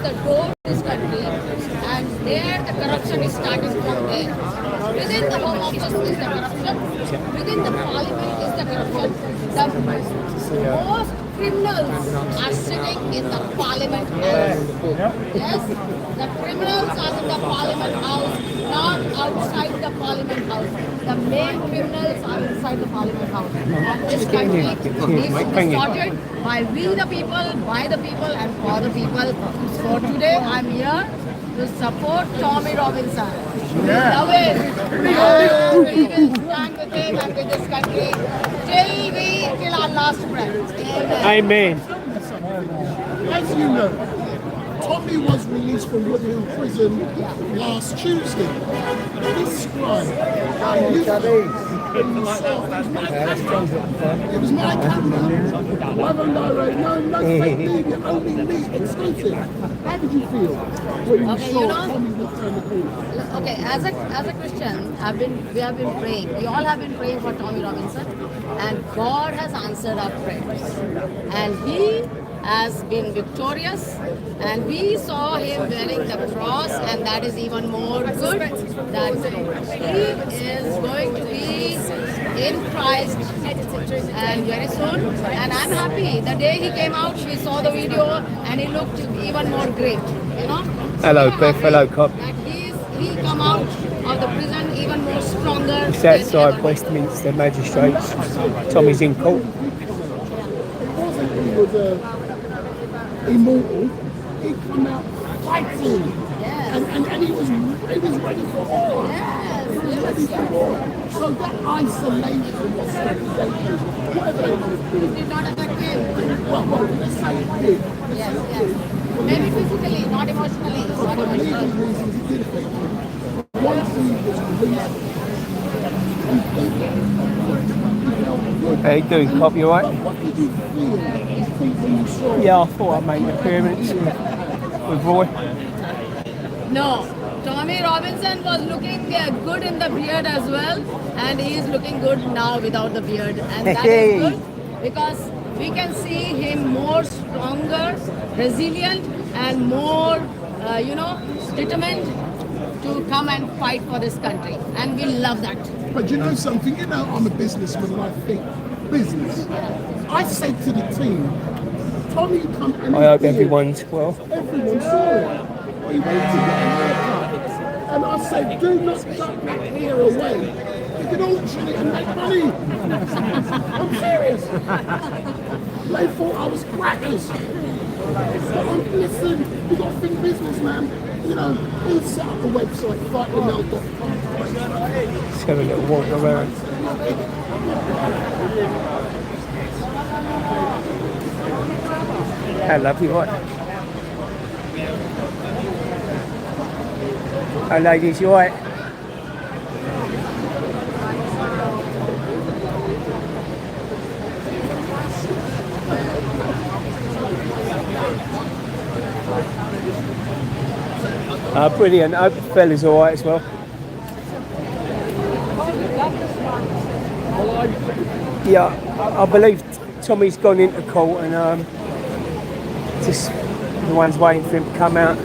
the door to this country, and there the corruption is starting from there. Within the Home Office is the corruption, within the Parliament is the corruption. The most criminals are sitting in the Parliament House. Yes, the criminals are in the Parliament House, not outside the Parliament House. The main criminals are inside the Parliament House. And this country needs to be sorted by we the people, by the people, and for the people. So today I'm here to support Tommy Robinson. We love it. And we will stand with him and with this country till our last breath. Amen. As you know, Tommy was released from Woodhill Prison last Tuesday. Describe how you felt when you saw it was my camera. No fake media, only me, exclusive. How did you feel when you saw Tommy return the corner? Okay, as a Christian, we have been praying. We all have been praying for Tommy Robinson, and God has answered our prayers. And he has been victorious, and we saw him wearing the cross, and that is even more good, that he is going to be in Christ and very soon. And I'm happy. The day he came out, we saw the video, and he looked even more great. You know. Hello, Beth. Hello, Cop. That he come out of the prison even more stronger. It's outside Westminster Magistrates. Tommy's in court. He was immortal. He come out fighting. Yes. And he was ready for war. Yes. He was ready for war. So that isolation was segregation. Whatever it was. It did not affect him. Well, let's say it did. Yes. Maybe physically, not emotionally. But for legal reasons, it did affect him. Once he was released, How you doing, Cop? You alright? what did you feel when you saw it? Yeah, I thought I'd make an appearance with Roy. No. Tommy Robinson was looking good in the beard as well, and he is looking good now without the beard, and that is good because we can see him more stronger, resilient, and more, determined to come and fight for this country, and we love that. But you know something? You know I'm a businessman and I think business. I said to the team, Tommy, come and I hope everyone's well. everyone saw it. He went to get a haircut. And I said, do not chuck that hair away. You can auction it and make money. I'm serious. They thought I was crackers. But listen, you got to think business, man. You know, he set up the website, fightingnow.com. Let's have a little walk around. How lovely, right? Hi ladies, you alright? Brilliant. I hope the fella's alright as well. Yeah, I believe Tommy's gone into court and just the one's waiting for him to come out.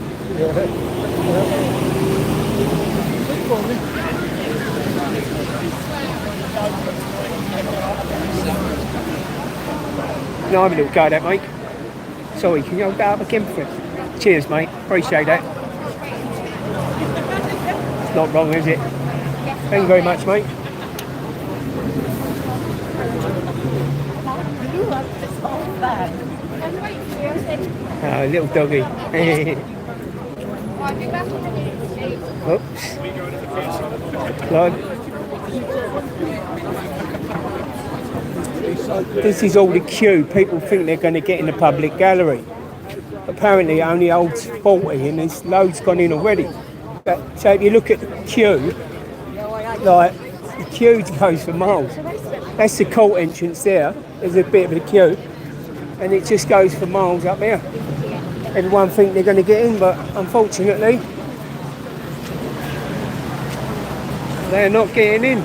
No, have a little go at that, mate. Sorry, can you hold that up again for it? Cheers, mate. Appreciate that. It's not wrong, is it? Thank you very much, mate. Little doggy. Oops. Lord. This is all the queue. People think they're going to get in the public gallery. Apparently it only holds 40 and there's loads gone in already. But, so if you look at the queue, like the queue goes for miles. That's the court entrance there. There's a bit of a queue and it just goes for miles up there. Everyone think they're going to get in, but unfortunately they're not getting in.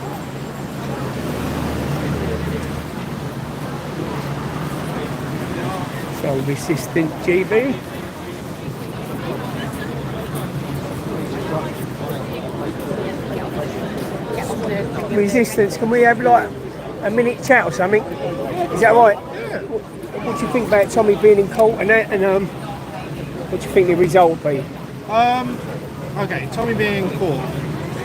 So resistant GB. resistance. Can we have like a minute chat or something? Is that right? What do you think about Tommy being in court and that? And what do you think the result will be? Okay, Tommy being in court.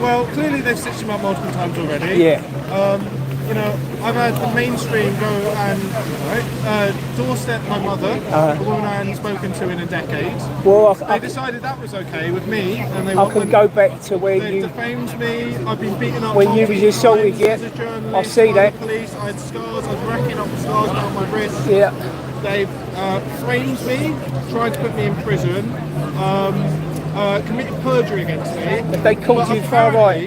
Well, clearly they've stitched him up multiple times already. Yeah. You know, I've had the mainstream go and doorstep my mother, a woman I hadn't spoken to in a decade. Well, They decided that was okay with me, and they I can go back to where They you. defamed me. I've been beaten up. When you was assaulted, yeah. As a journalist, I see by that. the police. I had scars. I was racking up the scars down my wrist. Yeah. They've framed me, tried to put me in prison, committed perjury against me. If they called you far right,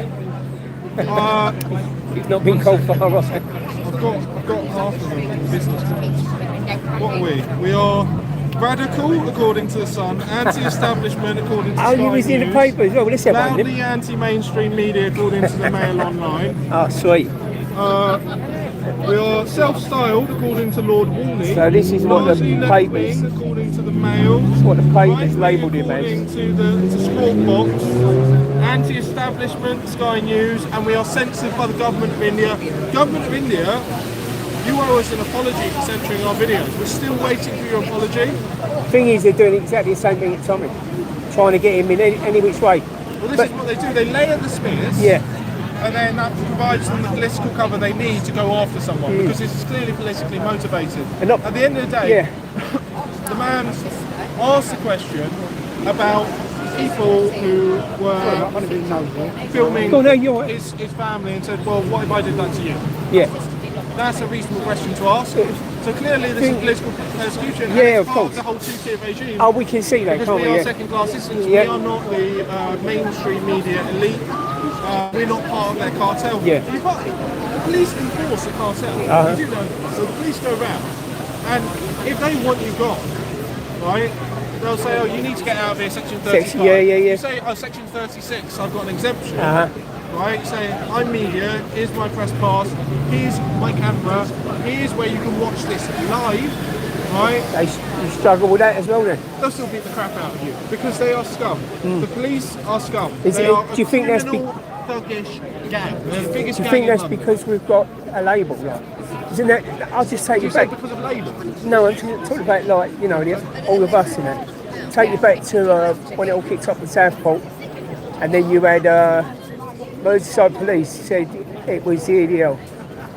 you've not been called far right. I've got half of them in business cards. What are we? We are radical, according to the Sun, anti-establishment, according to Oh, you was in the paper as well. Let's have one. loudly anti-mainstream media, according to the Mail Online. Oh, sweet. We are self-styled, according to Lord Wolney. So this is what the Largely papers- left-wing, according to the Mail. That's what the papers Right-wing, labelled him according as. to Squawk Box. Anti-establishment, Sky News, and we are censored by the Government of India. Government of India, you owe us an apology for censoring our videos. We're still waiting for your apology. Thing is, they're doing exactly the same thing at Tommy, trying to get him in any which way. Well, this But- is what they do. They layer the smears. Yeah. And then that provides them the political cover they need to go after someone, because this is clearly politically motivated. And not- At the end of the day, Yeah. the man asked a question about people who were filming Oh, no, you're right. his family and said, well, what if I did that to you? Yeah. That's a reasonable question to ask. So clearly this is political persecution, and Yeah, it's of part course. of the whole two-tier regime. Oh, we can see that, Because can't we we? are Yeah. second-class citizens, Yeah. we are not the mainstream media elite. We're not part of their cartel. Yeah. But the police enforce the cartel. You do know that. So the police go around, and if they want you gone, right, they'll say, oh, you need to get out of here, section 35. Yeah. You say, oh, section 36, I've got an exemption. Right, you say, I'm media, here's my press pass, here's my camera, here's where you can watch this live, right? You struggle with that as well then? They'll still beat the crap out of you because they are scum. The police are scum. Is They it- are do you think that's criminal, thuggish gang. They're the biggest Do you gang think in that's London. because we've got a label? Like, isn't that? I'll just take You you say back. because of labour? No, I'm talking about like all of us in it. Take you back to when it all kicked off in Southport, and then you had Merseyside Police said it was the EDL.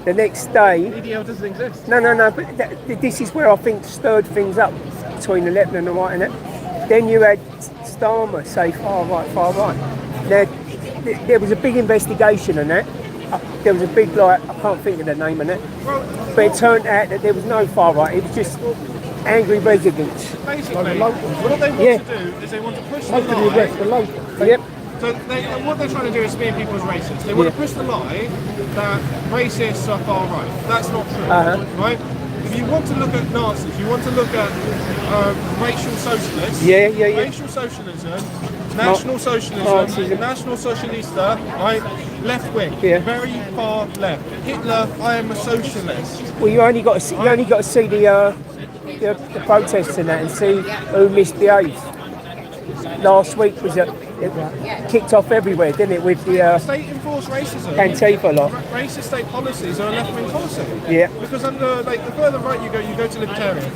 The next day, EDL doesn't exist. no, but this is where I think stirred things up between the left and the right and that. Then you had Starmer say far right. Now, there was a big investigation on that. There was a big, I can't think of the name of it, but it turned out that there was no far right. It was just angry residents. Basically, what they want to do is they want to push the lie. Yep. So what they're trying to do is smear people as racist. They want to push the lie that racists are far right. That's not true, right? If you want to look at Nazis, you want to look at racial socialists. Yeah. Racial socialism, National Socialism, Marxism. National Socialista, right? Left wing, Yeah. very far left. Hitler, I am a socialist. Well, you only got to see the protests and that and see who misbehaved. Last week was it kicked off everywhere, didn't it? With the State-enforced racism. Antifa lot. Racist state policies are a left-wing policy. Yeah. Because under the further right you go to libertarian.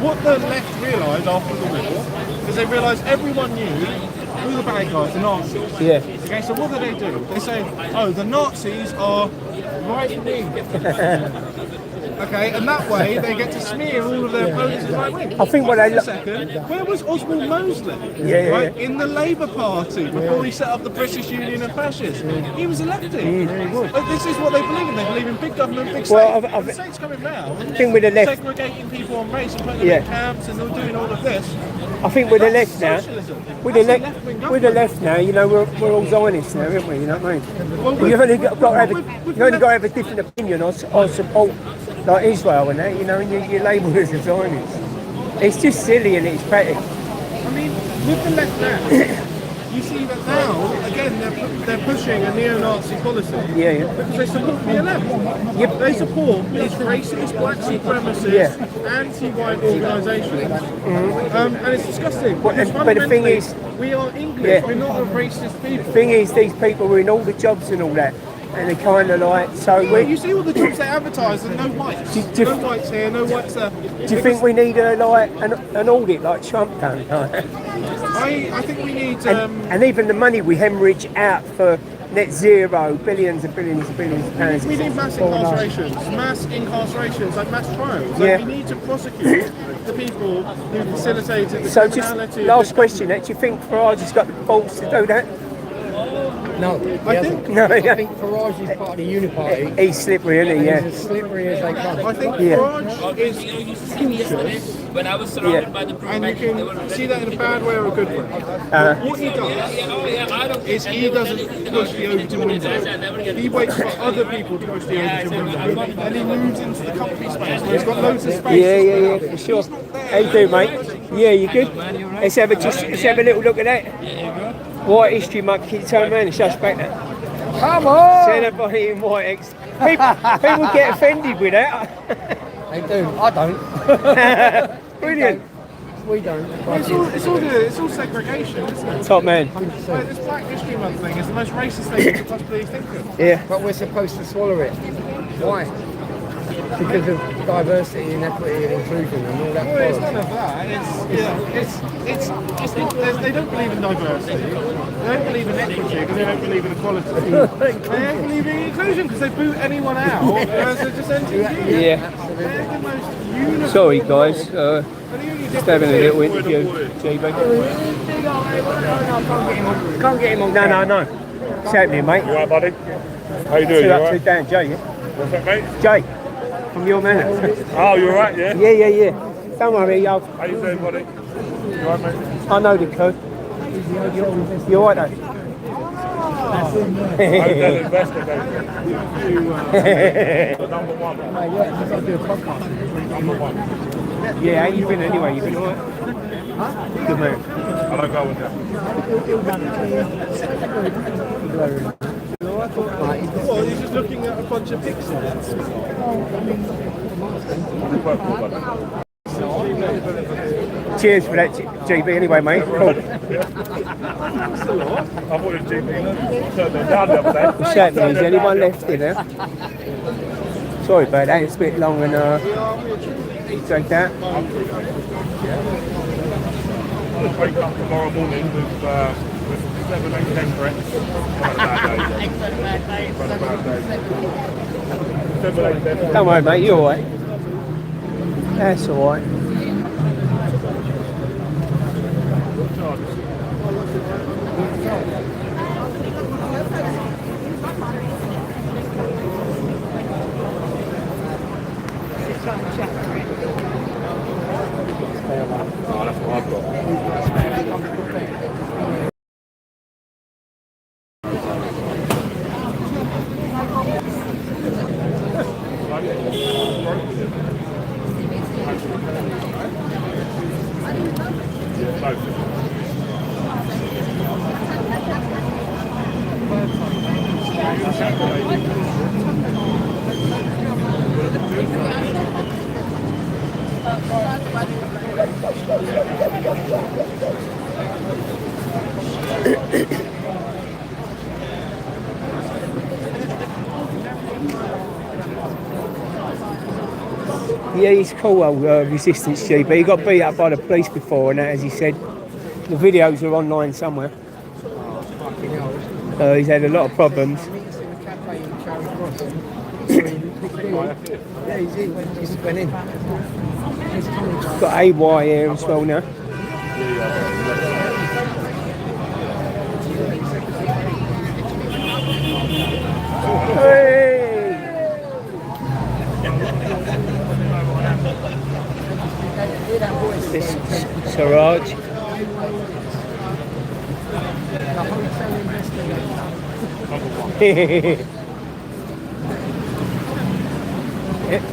What the left realised after the war is they realised everyone knew who the bad guys, the Nazis. Yeah. Okay, so what do? They say, oh, the Nazis are right-wing. Okay, and that way they get to smear all of their opponents as right-wing. I think what they Second, where was Oswald Mosley? Yeah. Right, in the Labour Party before he set up the British Union of Fascists. He was elected. But this is what they believe in. They believe in big government, big state. Well, the state's coming round, think with the left, segregating people on race and putting them in camps and doing all of this. I think with the left now, Socialism. with the That's a left, left-wing with the government. left now, we're all Zionists now, aren't we? You know what I mean? Well, You've only got to have with you've the only got to left- have a different opinion or support like Israel and that, and you're labelled as a Zionist. It's just silly and it's petty. I mean, with the left now, you see that now, again, they're pushing a neo-Nazi policy. Yeah. Because they support BLM. Yep. They support these racist, black supremacist, anti-white organisations. And it's disgusting. Because but the thing fundamentally, is- we are English. Yeah. We're not a racist people. The thing is, these people were in all the jobs and all that. and they kind of like, so Yeah, you see all the jobs they advertise and no whites. Do- No whites here, no whites there. do you think we need a like an audit like Trump done? I think we need... And even the money we hemorrhage out for net zero, billions and billions and billions of pounds. we need mass incarcerations, like mass trials. Yeah. Like we need to prosecute the people who facilitated the So just criminality. last question, do you think Farage has got the balls to do that? No, I think No, I think Farage is part of the Uniparty. he's slippery, isn't he? He's Yeah. as slippery as they come. I think Yeah. Farage is suspicious, When I was surrounded Yeah. by the and you can see that in a bad way or a good way. What he does is he doesn't push the Overton window. He waits for other people to push the Overton window, and he moves into the company space where he's got loads of space. Yeah, for sure. How you doing, mate? Yeah, you good? Let's have a little look at that. White history month. Can you turn around and shush back now? Come on! Anybody in white people get offended with that. They do. I don't. Brilliant. We don't. It's all segregation, isn't it? Top man. Like this Black History Month thing is the most racist thing you could possibly think of. Yeah. But we're supposed to swallow it. Why? Because of diversity and equity and inclusion and all that. Well, it's bollocks. none of that. It's not. They don't believe in diversity. They don't believe in equity because they don't believe in equality. They don't believe in inclusion because they boot anyone out as a dissentient view. Yeah. They're the most uniform. Sorry, guys. Just having a little interview, GB. Can't get him on. No. What's happening, mate? You alright, buddy? How you doing? You 2Up2down, alright? Jay. Yeah? What's that, mate? Jay, from your manor. Oh, you alright, yeah? Yeah. Don't worry, How you doing, buddy? You alright, mate? I know the code. You alright though? How you doing, investigate? Number one. Number one. Yeah, how you been anyway? You been alright? Good man. I don't go with that. Well, you're just looking at a bunch of pixels. Work for buddy. Cheers for that, GB. Anyway, mate. Cool. I thought it was GP. Turned them down the other day. What's happening? Is anyone left in there? Sorry about that. It's a bit long and take that. I'll wake up tomorrow morning with 7, 8, 10 breaths. Quite a bad day. Quite a bad day. 7, 8, 10 breaths. Don't worry, mate. You're alright. That's alright. Oh, that's what I've got. Yeah, he's cool, old Resistance GB. He got beat up by the police before and that, as he said. The videos are online somewhere. He's had a lot of problems. Yeah, he just went in. Got AY here as well now. Hey! This Siraj.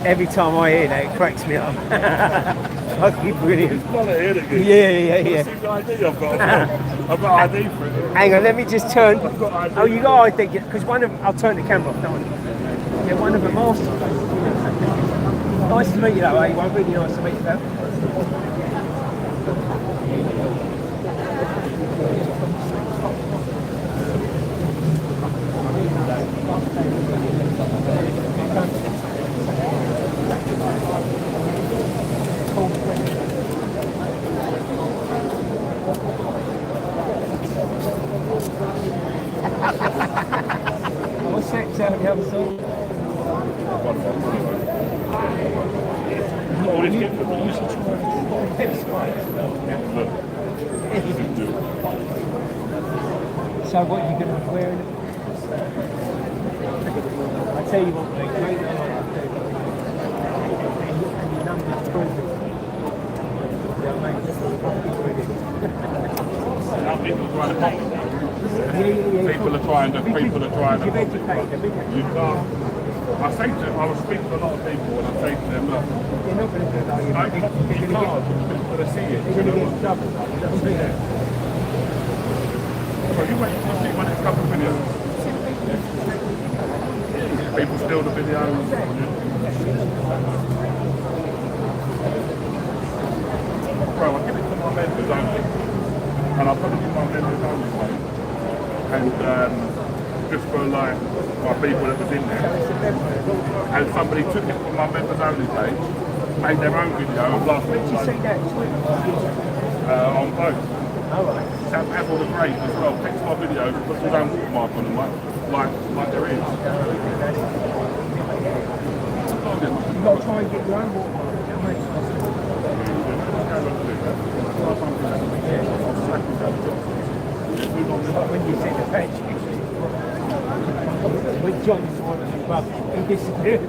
Every time I hear that, it cracks me up. Fucking brilliant. Yeah. See the ID I've got? I've got ID for it. Hang on, let me just turn. got ID. Oh, you got ID? Because one of I'll turn the camera off. Don't worry. Yeah, one of them asked. Nice to meet you, though, eh? Well, really nice to meet you, though. out the other side. All this kit for me. So what are you going to be wearing? I tell you what, mate, great and your number's proven. Yeah, mate, this is fucking brilliant. Now people are trying to copy that. Yeah. People are trying to You've educated them, innit? You can't. I say to them, I will speak to a lot of people and I say to them, look, You're not going to do that, you can't, people to see it. you're going to get in trouble. That's it. Well, you wait to see my next couple of videos. People steal the videos. Bro, I give it to my members only. And I put it in my members only page. And just for like my people that was in there. And somebody took it from my members only page, made their own video of last week. Did you see that? On both. Alright. Have all the praise as well. Fix my video, put his own watermark on them, like there is. You've got to try and get your own watermark. When you see the page, when John's one of the above, he disappeared.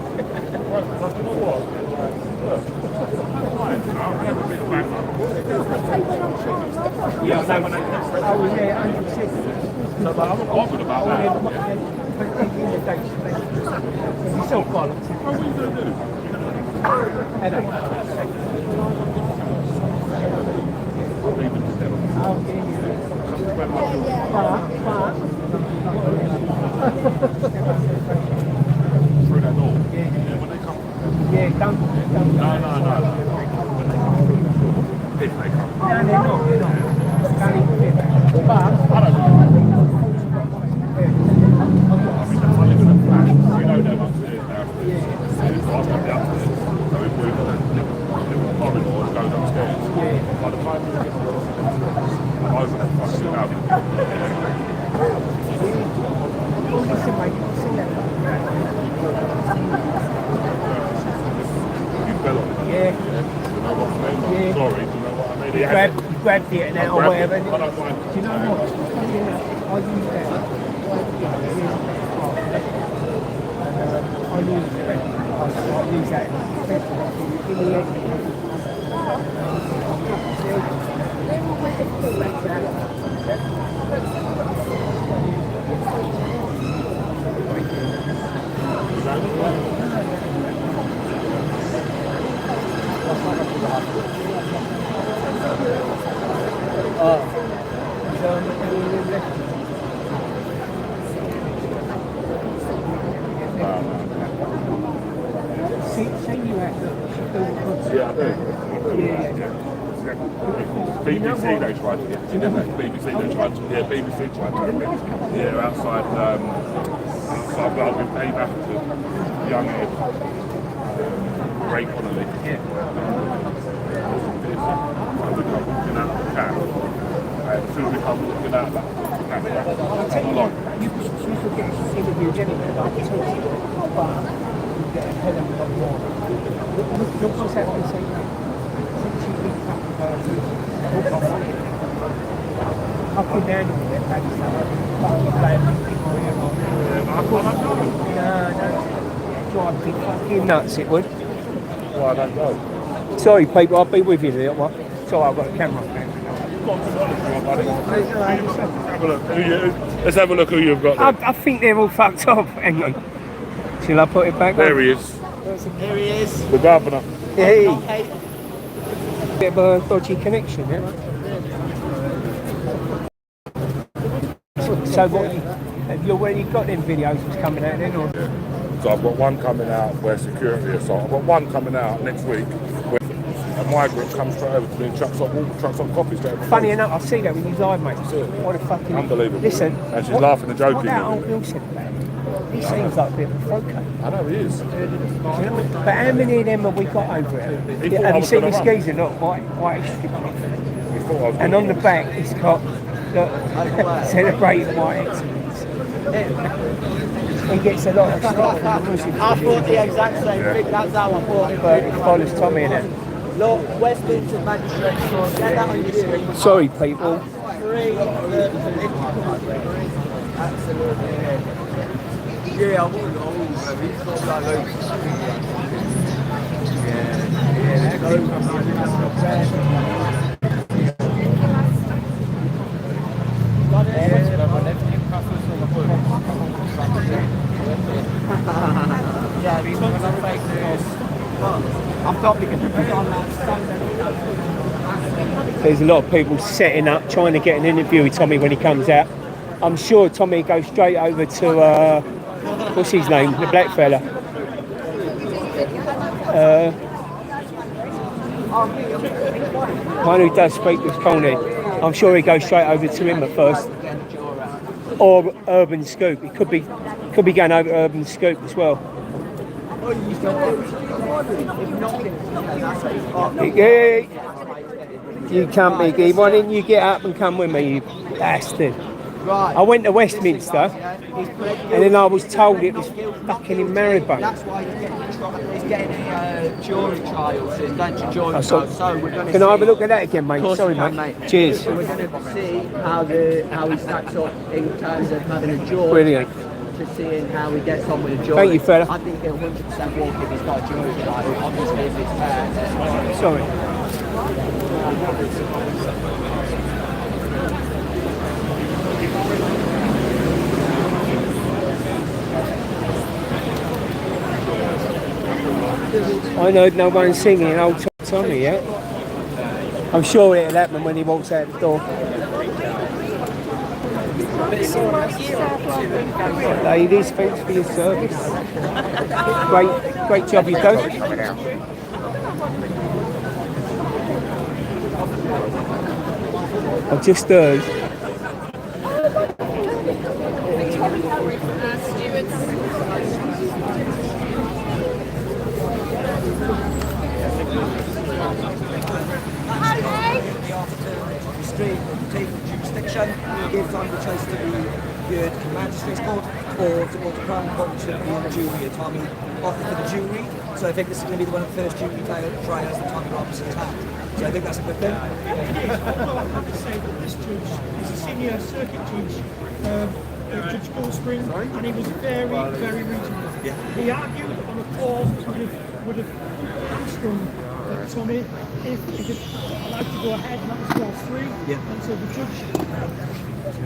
Yeah, I know. Oh, yeah, 100%. No, but I'm not bothered about that. You're so bollocks. What are you going to do? Through that door? Yeah, when they come. Yeah, don't. No. When they come. If they come. No, they're not. But I don't know. I mean, I live in a flat. We know them upstairs now. So I'm going to be upstairs. So if we've got a little corridor that goes upstairs, by the time we get to the I'm over that fucking out. listen, mate, you see that? You fell on it. Yeah. You know what I mean? I'm Yeah. sorry, you know what I mean? You grabbed it and I out or grabbed whatever. it. I don't mind. Do you know what? I use that. I use that. In the end. See you at Yeah, I do. BBC they tried to get to them. BBC they tried to, yeah, BBC tried to get me. Yeah, outside well, with Dave Atherton, young Ed, Ray Connolly. Yeah. We come walking out of the cab. As soon as we come walking out of that cab, come along. you could get interviews anywhere, like it's all, but you get a hell of a lot more. Look what's happening, say, since you've been up and down with that back stuff, fucking playing people here. No, drive me fucking nuts, it would. Well, I don't know. Sorry, people, I'll be with you a little while. Sorry, I've got a camera. Let's have a look who you've got there. I think they're all fucked up. Hang on. Shall I put it back There on? he is. Here he is. The governor. Hey. Okay. Bit of a dodgy connection, yeah? So what, have you already got them videos that's coming out then? Or? So I've got one coming out where security assault. I've got one coming out next week where a migrant comes straight over to me and chucks up coffee straight over. Funny enough, I see that with his eye, mate. What a fucking... Unbelievable. Listen. And she's laughing and joking What that with old me. Bill said about him, he seems like a bit of a throat. I know he is. But how many of them have we got over here? He thought I Have you was seen gonna the run. skeezer? Look, white He thought I was and on the back it's got, look, celebrating white excellence. he gets a lot of stuff from the Muslims. I thought the exact same thing. That's how I thought it. But it follows Tommy in it. Look, Westminster Magistrate Court, get that on your screen. Sorry, people. Three, absolutely. Yeah, I wouldn't hold him. He's got that low. Yeah, he's not going to fake this. I'm probably going to put on that. There's a lot of people setting up, trying to get an interview with Tommy when he comes out. I'm sure Tommy goes straight over to, what's his name, the black fella. One who does speak with Coney. I'm sure he goes straight over to him at first. Or Urban Scoop. It could be going over to Urban Scoop as well. Yeah. You can't be gay. Why didn't you get up and come with me, you bastard? Right. I went to Westminster and then I was told it was fucking in Marylebone. That's why he's getting a jury trial, so it's going to jury trial. So we're going to Can I have a look at that again, mate? Sorry, can, mate. Cheers. So we're going to see how he stacks up in terms of having a jury. Brilliant. To seeing how he gets on with a jury. Thank you, fella. I think he'll 100% walk if he's got a jury trial. Obviously, if it's fair. Sorry. I know no one singing Old Tommy yet. I'm sure it'll happen when he walks out the door. Ladies, thanks for your service. Great job you've done. I've just heard. Take jurisdiction, gives on the choice to be heard in Magistrates Court or to go to Crown Court, which should be in the jury. Tommy offered for the jury, so I think this is going to be one of the first jury trials that Tommy Robinson's had. So I think that's a good thing. I have to say that this judge is a senior circuit judge, Judge Goldspring, and he was very, very reasonable. Yeah. He argued on a clause that would have hamstrung Tommy if he could allowed to go ahead, and that was clause 3. Yeah. And so the judge.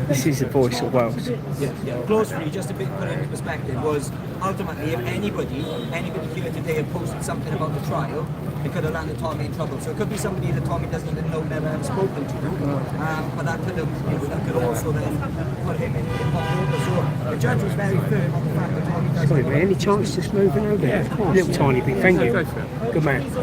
This is the voice of Wales. Yeah. Clause 3, just to put it into perspective, was ultimately if anybody here today had posted something about the trial, it could have landed Tommy in trouble. So it could be somebody that Tommy doesn't even know, never have spoken to. But that could also then put him in hot water. So the judge was very firm on the fact that Tommy doesn't. Sorry, mate, any chance just moving over there? A little tiny bit, thank you. Good man. So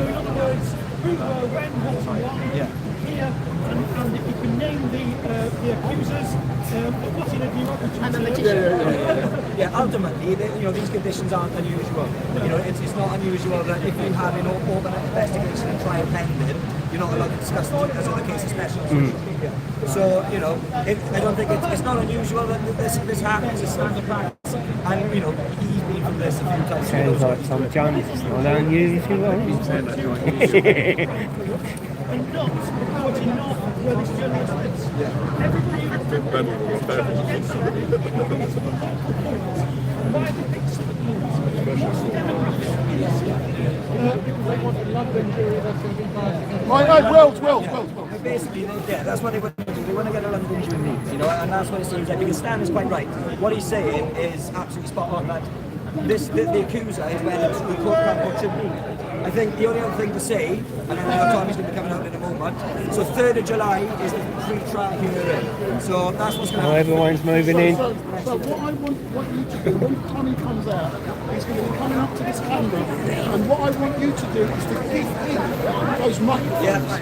in other words, who, when, what, and why, here, and if you can name the accusers, what's in a view And the magician. Yeah, ultimately, these conditions aren't unusual. It's not unusual that if you have an open investigation and trial pending, you're not allowed to discuss them as in the case of special social media. So, I don't think it's not unusual that this happens, it's standard practice. And, he's been from this a few times. Sounds like Tom Jones, it's not unusual. and not reporting not where this journalist is. Everybody why the big Well. Basically, that's what they want to do. They want to get a London jury, and that's what it seems like. Because Stan is quite right. What he's saying is absolutely spot on. That the accuser is where the court should be. I think the only other thing to say, and I know Tommy's going to be coming out in a moment. So 3rd of July is the pre-trial hearing. So that's what's going to happen. Everyone's moving in. So what I want you to do, when Tommy comes out, he's going to be coming up to this camera, and what I want you to do is to give him those microphones.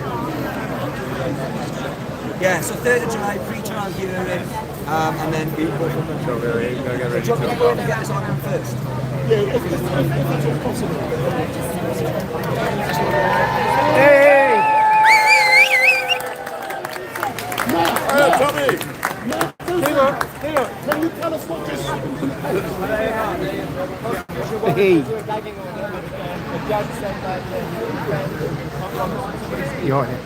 Yeah, so 3rd of July, pre-trial hearing, and then we go from there. So do you want me to go in and get this on him first? Yeah, if it's all possible. Hey! Hey. You're on it.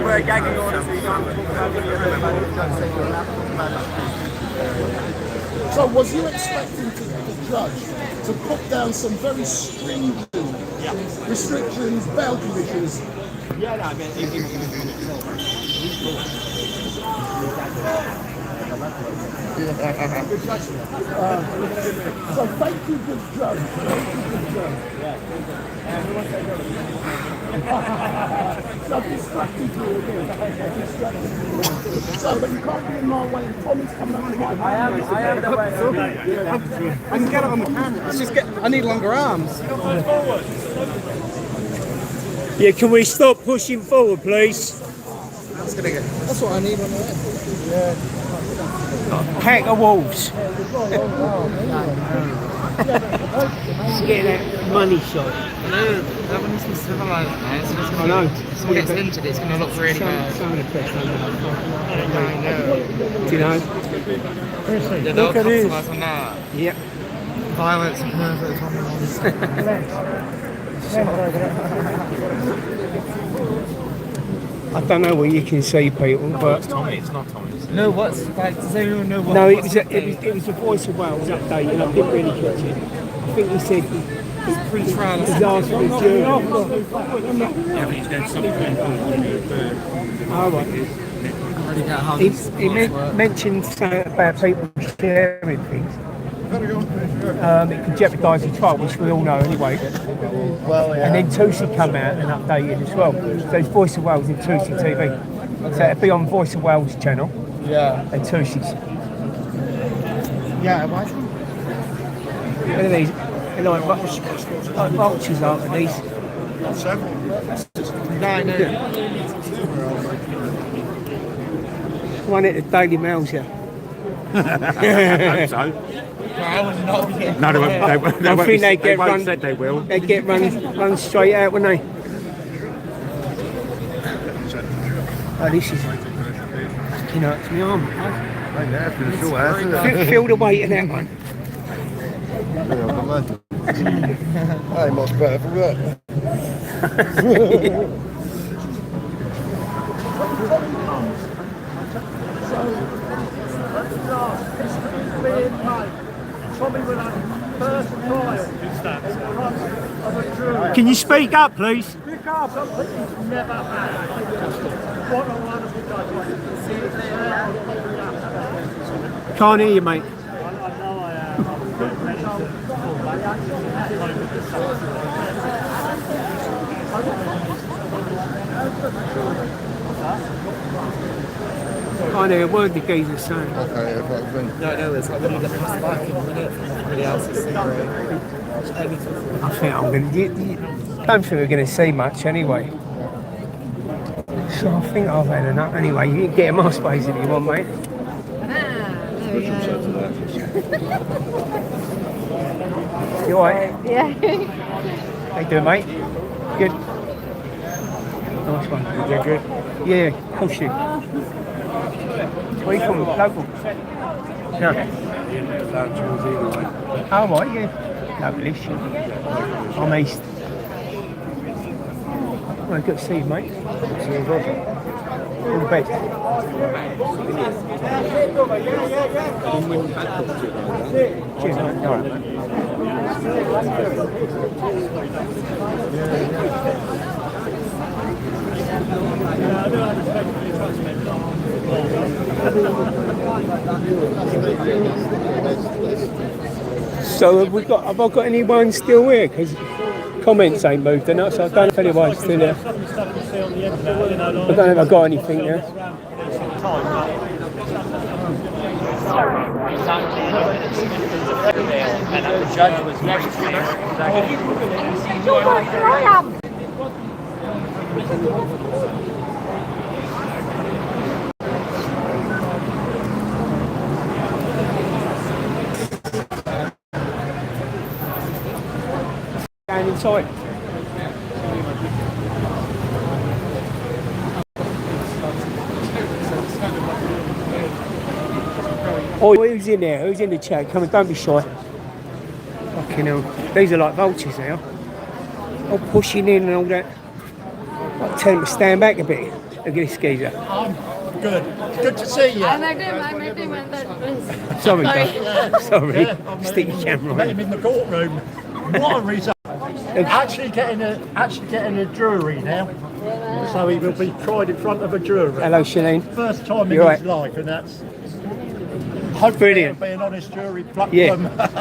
We're gagging order, so you can't talk about So was you expecting the judge to put down some very stringent restrictions, bail conditions? Yeah, no, I mean, So thank you, good judge. Thank you, good judge. So I've distracted you again. So, but you can't be in my way. Tommy's coming up to my way. I am the way. I can get it on the camera. It's just I need longer arms. Yeah, can we stop pushing forward, please? That's what I need on the way. Pack of wolves. Just get that money shot. No, that one isn't civilized, man. It's just I know. someone gets into this, it's going to look really bad. Some of the press on that. I know. Do you know? Yeah, they'll capitalize on that. Yep. Violence and perfect I don't know where you can see people, but Tommy, it's not Tommy. No, what's like? Does anyone know what? no, it was a Voice of Wales update, and I didn't really catch it. I think he said he's pre-trial. He's asked for a jury. Yeah, but he's going to something Oh, right. He mentioned something about people sharing things. It could jeopardise the trial, which we all know anyway. Well, yeah. And then Tusi come out and updated as well. So it's Voice of Wales and Tusi TV. So it'll be on Voice of Wales channel. Yeah. And Tusi's. Yeah, why? What are these? They're like vultures, aren't they, these? No. One at the Daily Mail's here. I hope so. No, they won't. I think they get run. Said they will. They get run straight out, wouldn't they? Oh, this is fucking hurts my arm. Feel the weight of that one. Hey, much better for that. Tommy will have first trial. Can you speak up, please? Speak up, he's never had what a wonderful judge. Can't hear you, mate. I know I am. Good result. Can't hear a word the geezer's saying. Okay, if that's been. No, it's like when you get the back in a minute from somebody else's cigarette. I think I'm going to. Don't think we're going to see much anyway. So I think I've had enough anyway. You can get my space if you want, mate. You alright? Yeah. How you doing, mate? Good. Nice one. Yeah, good. Yeah, of course you. Where are you from? Local? No. Oh, right, yeah. Lovely. I'm east. Well, good to see you, mate. See you, Roger. All the best. Cheers, mate. All right, mate. So have I got anyone still here? Because comments ain't moved enough, so I don't know if anyone's still here. I don't know if I've got anything there. And the judge was next to me. Down inside. Oh, who's in there? Who's in the chat? Come on, don't be shy. Fucking hell. These are like vultures now. All pushing in and all that. I'll tell them to stand back a bit. Look at this geezer. Good. Good to see you. I met him and that. Sorry, Doug. Sorry. Stick your camera Met on. him in the courtroom. What a result. Actually getting a jury now. So he will be tried in front of a jury. Hello, Shalene. First time in You're his right. life, and that's hopefully Brilliant. it'll be an honest jury. Yeah.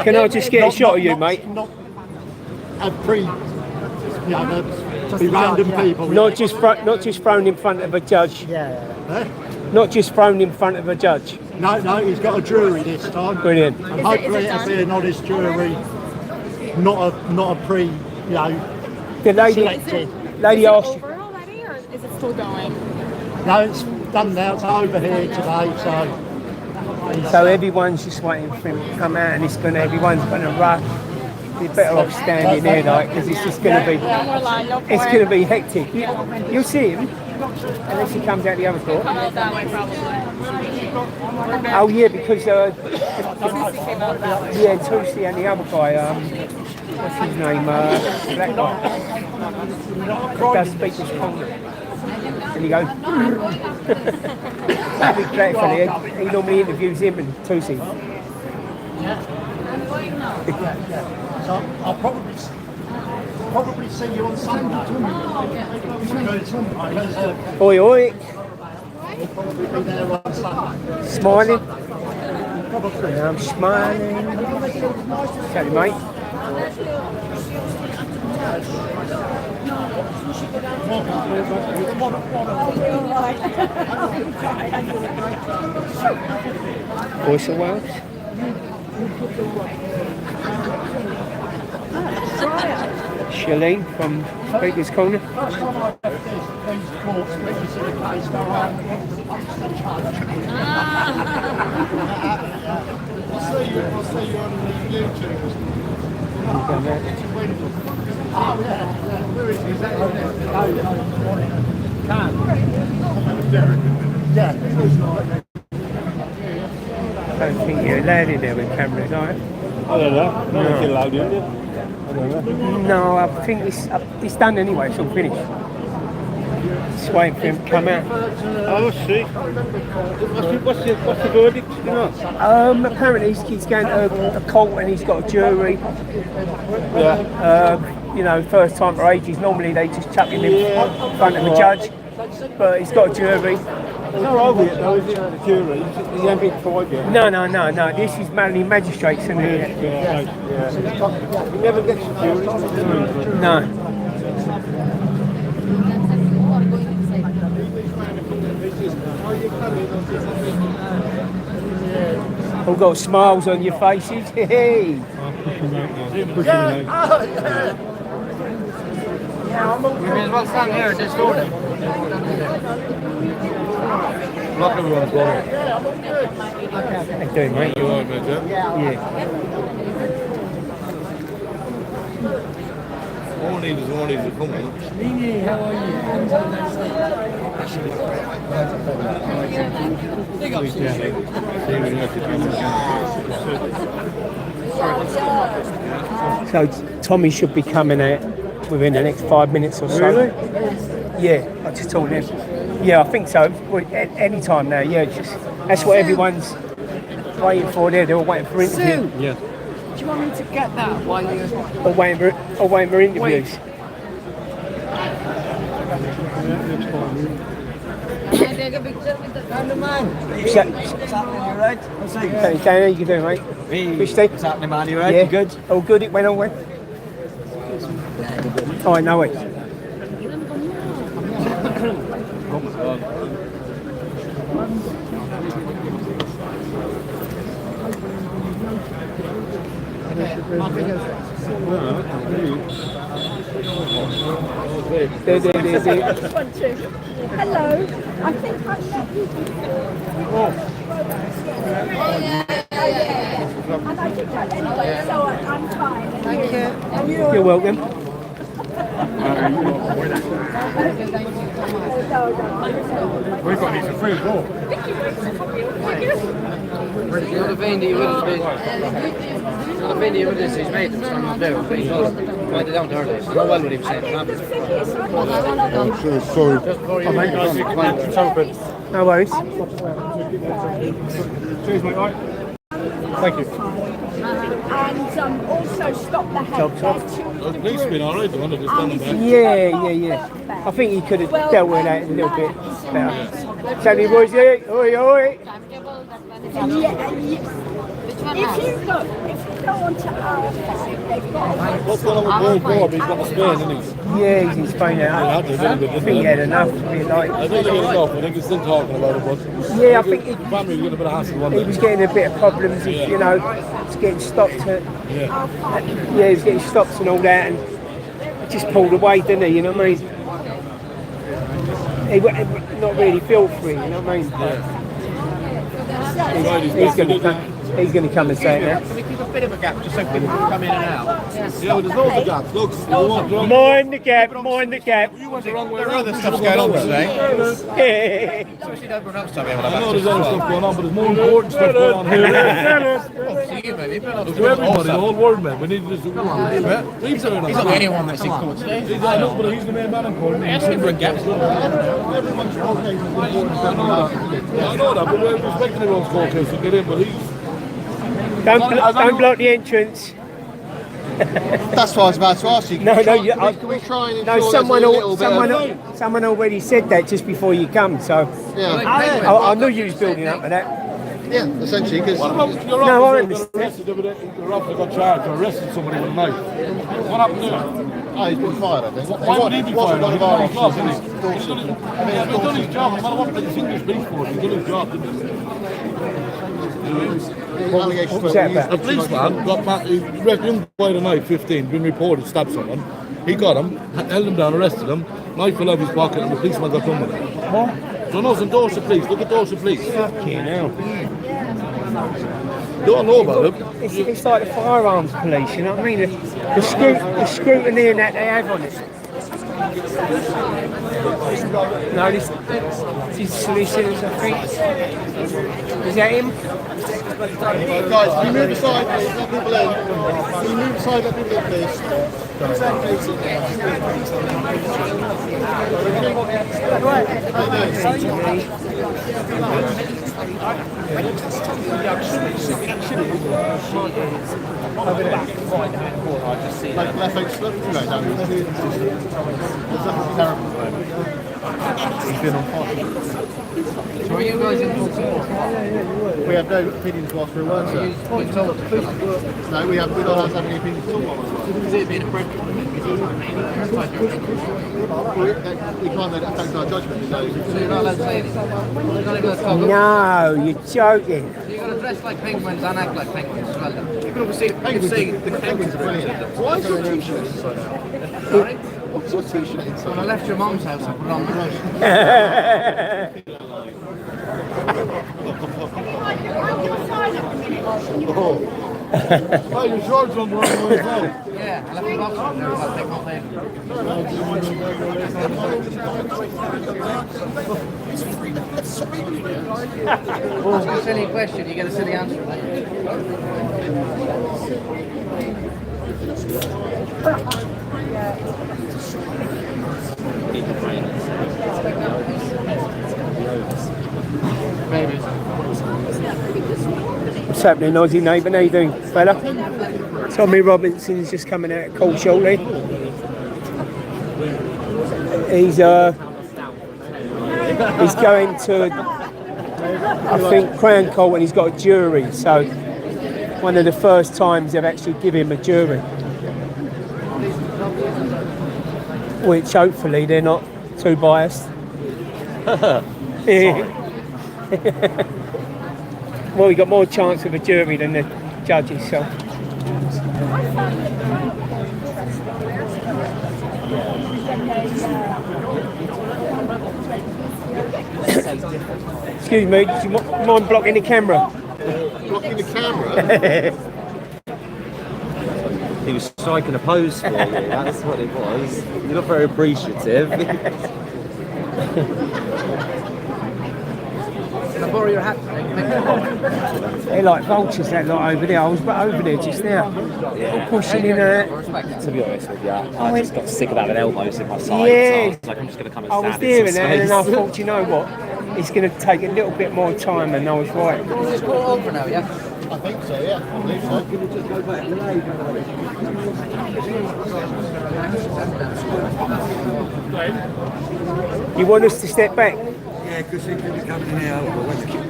Can I just get a shot of you, mate? Not a the random people. Not just thrown in front of a judge. Eh? Not just thrown in front of a judge. No, he's got a jury this time. Brilliant. And hopefully it'll be an honest jury, not a pre, The lady selected. asked you. Over already, or is it still going? No, it's done now. It's over here today, So everyone's just waiting for him to come out, and everyone's gonna rush. You're better off standing there, like, because it's just gonna be. It's gonna be hectic. You'll see him unless he comes out the other door. Come out that way, probably. Oh yeah, because Tusi and the other guy, what's his name? Black guy. Does speak his corner. And he goes. Big black fella. He normally interviews him and Tusi. so I'll probably see you on Sunday. Because Oi, oi. we'll probably be there on Sunday. Smiling. Probably. And I'm smiling. Tell you, mate. Voice of Wales. Shalene from Speaker's Corner. I'll see you on YouTube. I don't think you're allowed in there with cameras, are you? I don't know. No one's allowed in there. I don't know. No, I think it's done anyway. It's all finished. Just waiting for him to come out. Oh, I see. What's the verdict? You know? Apparently he's going to a court and he's got a jury. Yeah. First time for ages. Normally they just chuck him in front of a judge, but he's got a jury. It's not over yet, though, is it? The jury. He hasn't been tried yet. No. This is mainly magistrates, isn't it? Yeah. He never gets a jury. No. All got smiles on your faces. Hey. I'm pushing him out. You may as well stand here and just order. Lock everyone's got it. How you doing, mate? You alright, mate? Yeah. All needs to come in. Nini, how are So Tommy should be coming out within the next 5 minutes or so. Really? Yeah, I just told him. Yeah, I think so. Any time now. Yeah, that's what everyone's waiting for. They're all waiting for interviews. you? Yeah. Do you want me to get that while you... All waiting for interviews. Take a picture with the Man, What's that? what's happening, you right? What's Hey, Dan, how you doing, mate? Christy? What's happening, man? You right? Yeah. You good? All good. It went all well. Oh, I know it. just want to. Hello. I think I've met you before. And I did that anyway, so I'm fine. Thank you. And You're welcome. We've got these for free as well. Not a vein that you would have been. Not a vein that you would have he's made them stand there, but he's not. Mind it down to her days. No well what he was saying. Sorry. No worries. Cheers, mate. Right. Thank you. And also stop the head. The police have been alright, the one that just done them back. Yeah. I think he could have dealt with that a little bit better. Sammy boys, oi. If you go onto our site, they've got What's going on with Paul Bob? He's got the Spain, isn't he? Yeah, he's in Spain now. I think he had enough to be like. I think he had enough. I think he's still talking about it, but Yeah, I think the family was getting a bit of hassle one he day. was getting a bit of problems. You know, he's getting stopped. Yeah, he was getting stopped and all that, and he just pulled away, didn't he? You know what I mean? He not really feel free. You know what I mean? He's going to come and say it now. Can we keep a bit of a gap just so people can come in and out? Yeah, but there's loads of gaps. Look, you want wrong. Mind the gap. You want the wrong way There are around. other stuff going on today. Yeah. Obviously, everyone else told me I know there's other stuff going on, but there's more important stuff going on here. So you maybe, but To everybody, the whole world, man. We need to just. Come on, He's not the only one that's in court today. He's the main man in court. He has to bring gaps. I know that, but we're respecting everyone's court case to get in, but he's. Don't block the entrance. That's what I was about to ask you. No, Can we I- try and No, ensure someone, there's a little bit of... someone already said that just before you come, so Yeah, I knew you was building up for that. yeah, essentially, because... What about your No, I officer got understand. arrested the other day? Your officer got charged for arresting somebody with a knife. What happened there? Oh, he's been fired, I think. Why would he be fired? Wasn't one He's of our done his job, officers. isn't he? He's done his job. No matter what the English police force, he's done his job, didn't he? Allegations What's were that used- about? A policeman got back, he young boy at night, 15, been reported, stabbed someone. He got him, held him down, arrested him, knife fell out of his pocket, and the policeman got done with it. What? So no, it's in Dorset Police, look at Dorset Police. Fucking hell. Don't know about it. It's like the firearms police, you know what I mean? The scrutiny and that they have on it. No, this solicitors, I think. Is that him? Guys, can you move aside, please? Let people in. Can you move aside, let people in, please? Like left leg slip, no, no. There's nothing terrible. He's been on fire. Were you guys in We have no opinions whilst we're at work, sir. No, we don't have any opinions at all while we're at work. Is it being appropriate? We can't let it affect our judgment, so... So you're not allowed to say anything? You're not allowed to talk. No, you're joking. You've got to dress like penguins and act like penguins as well. Then. You can obviously Penguins, see the penguins are brilliant. Why is your t-shirt inside? Sorry? What's your t-shirt inside? When I left your mum's house, I put it on the road. Oh, your shorts on the wrong way as well. Yeah, I left the box on there. I'll take my Ask a silly question, you get a silly answer. What's happening, Aussie neighbour? How you doing, fella? Tommy Robinson's just coming out of court shortly. He's going to, I think, Crown Court, and he's got a jury. So one of the first times they've actually given him a jury, which hopefully they're not too biased. Well, we got more chance of a jury than the judges, so. Excuse me, do you mind blocking the camera? Blocking the camera? He was striking a pose for you, that's what it was. You're not very appreciative. Can I borrow your hat? They're like vultures, that lot over there. I was over there just now. All pushing in there. To be honest with you, I just got sick of having elbows in my side. Yeah. So I was like, I'm just going to come and I stand was there in some and then I space. thought, you know what? It's going to take a little bit more time, and I was right. Can you just call it over now, yeah? I think so, yeah. I believe so. You want us to step back? Yeah, because he could be coming in here.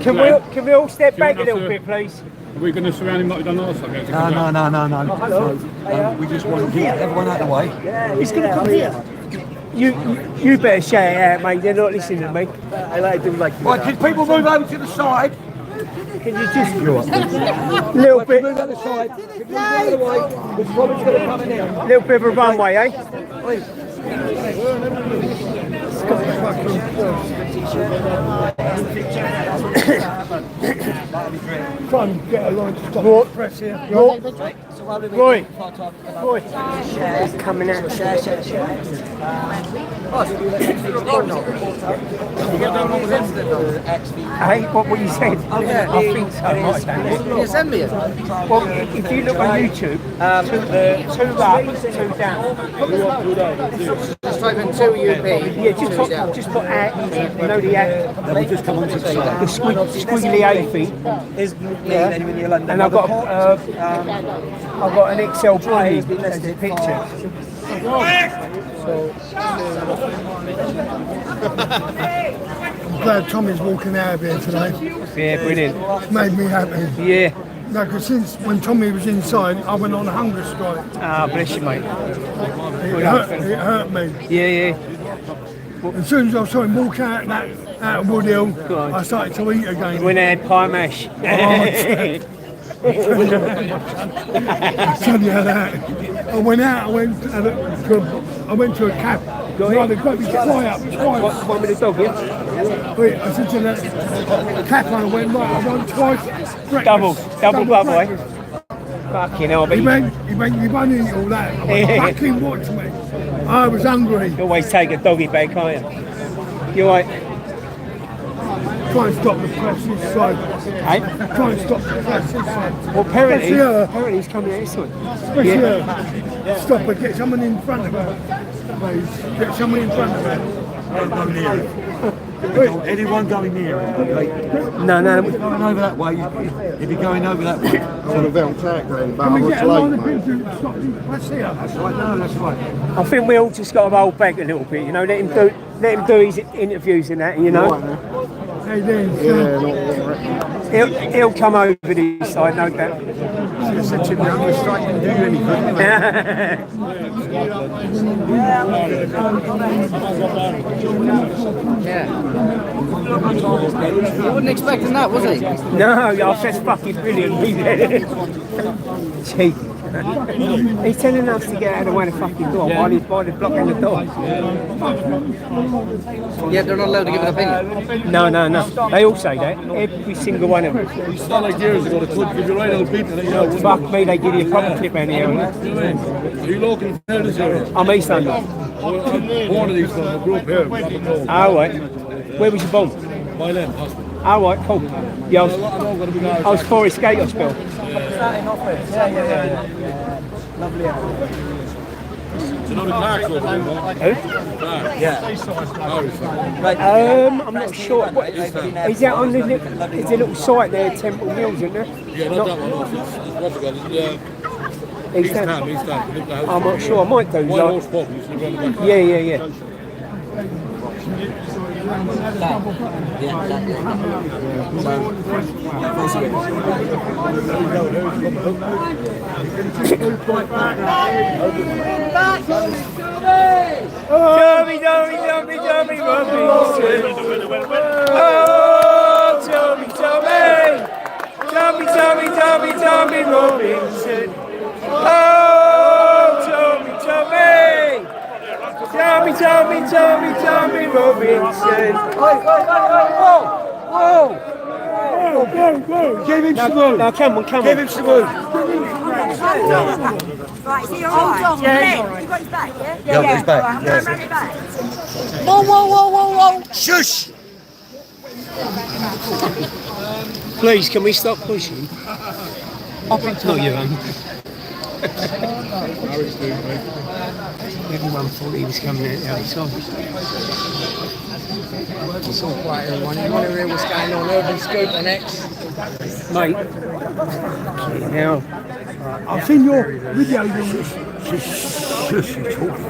Can we all step back a little bit, please? Are we going to surround him like we've done last time? No. We just want to get everyone out of the way. He's going to come here. You better shout it out, mate. They're not listening to me. I like to like. Right, can people move over to the side? Can you just little bit, Move out the side. Can you move out of the way? Because Robin's going to come in here. little bit of a runway, eh? Try and get a line to stop the press here. Roy, he's coming out. Hey, what were you saying? I think so. Can you send me it? Well, if you look on YouTube, 2Up2down. Just type in 2UP. Yeah, just put at, you know the at. Then we just come on to the side. The squiggly A thing. And I've got an XL body as a picture. I'm glad Tommy's walking out of here today. Yeah, brilliant. It's made me happy. Yeah. No, because since when Tommy was inside, I went on a hunger strike. Ah, bless you, mate. It hurt me. Yeah. As soon as I saw him walk out of Wood Hill, I started to eat again. When they had pie mash. Tell you that. I went out. I went to a cab. Right, they got me fly up twice. One with the dog, yeah? Wait, I said to the cab, I went right. I went twice. Breakfast. Double bubble, eh? Fucking hell, but He went, you won't eat all that. I went, fucking watch me. I was hungry. you always take a doggy bag, can't you? You're right. Try and stop the press this side. Hey? Try and stop the press this side. Well, apparently Especially he's coming out this way. Especially her. Stop her, get someone in front of her. Please, get someone in front of her. Anyone going near him, okay? No. Going over that way, if you're going over that way. Sort of out track then, but Can I we was get a line of late, people mate. to stop the press here? That's right, no, that's right. I think we all just got to hold back a little bit, you know, let him do his interviews and that, you know. Hey, then. He'll come over this side, no doubt. Such a young strike can do anything. Yeah. You wasn't expecting that, was he? No, that's fucking brilliant. Cheeky. He's telling us to get out of the way of the fucking door while he's blocking the door. Yeah, they're not allowed to give an opinion. No. They all say that. Every single one of them. It's not like years ago, the could give you right old people. Fuck me, they give you a proper clip out here. Are you local in this area? I'm East London. I'm born in East London, I grew up here. All right. Where was you born? My land, hospital. All right, cool. Yeah, I was Forest Gate Hospital. Do you know the Clark's over there, no? Who? Yeah. I'm not sure. What, is that on the there's a little site there, Temple Mills, isn't there? Yeah, not that one. No. It's what's it called? It's, East Ham. East Ham. I'm not sure. I might do. White Horse Pub. You should run the back. Yeah. Tommy Robinson. Oh, Tommy Robinson. Oh, Tommy Robinson. Give him some wood. No, come on. Give him some wood. Right, is he alright? Hold on. Yeah, you got his back, yeah? Yeah, he's back. Right, I'm going round his back. Whoa. Shush! Please, can we stop pushing? No, you won't. Everyone thought he was coming out the other side. It's all quiet, everyone. You want to hear what's going on? Urban Scoop on X. Mate. Now, I've seen your videos on this. Shush, you're talking.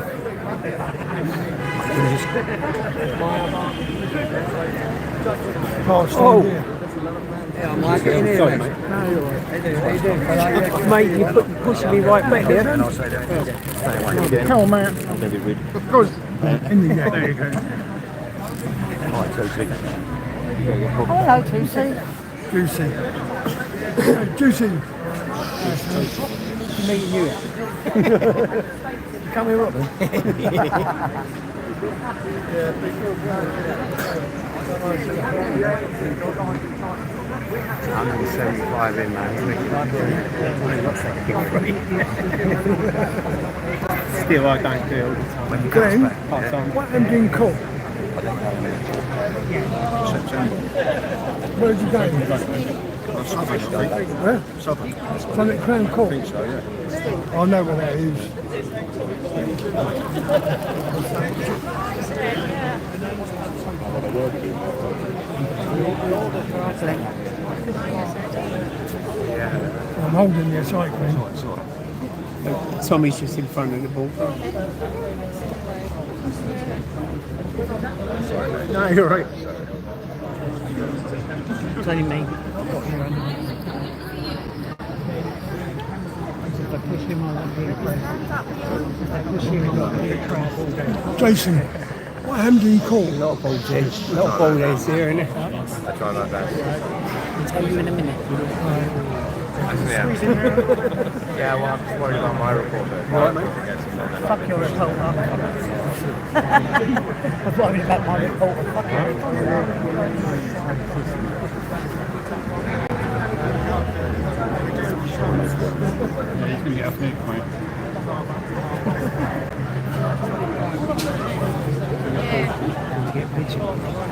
oh, Yeah, I'm like, in here. sorry, mate. No, you're right. How you doing? Mate, you're pushing me right back there. Come on, man. Of course. In the there you go. Hello, Lucy. Juicy. Meeting you. Come here, Robin. 175 in, man. Still, I don't do it all the time. Glenn, Part-time. what ending call? September. Where did you go? Where? Southern. Planet Crown Court. I think so, yeah. I know where that is. I'm holding the cycling. Tommy's just in front of the ball. No, you're right. It's only me. Jason, what hand do you call? A lot of ball heads. A lot of ball heads here, isn't it? I try my best. I'll tell you in a minute. Yeah, well, I'm just worried about my report. Right, mate. Fuck your report up. I'm worried about my report. Fuck your report. He's going to get off me, mate.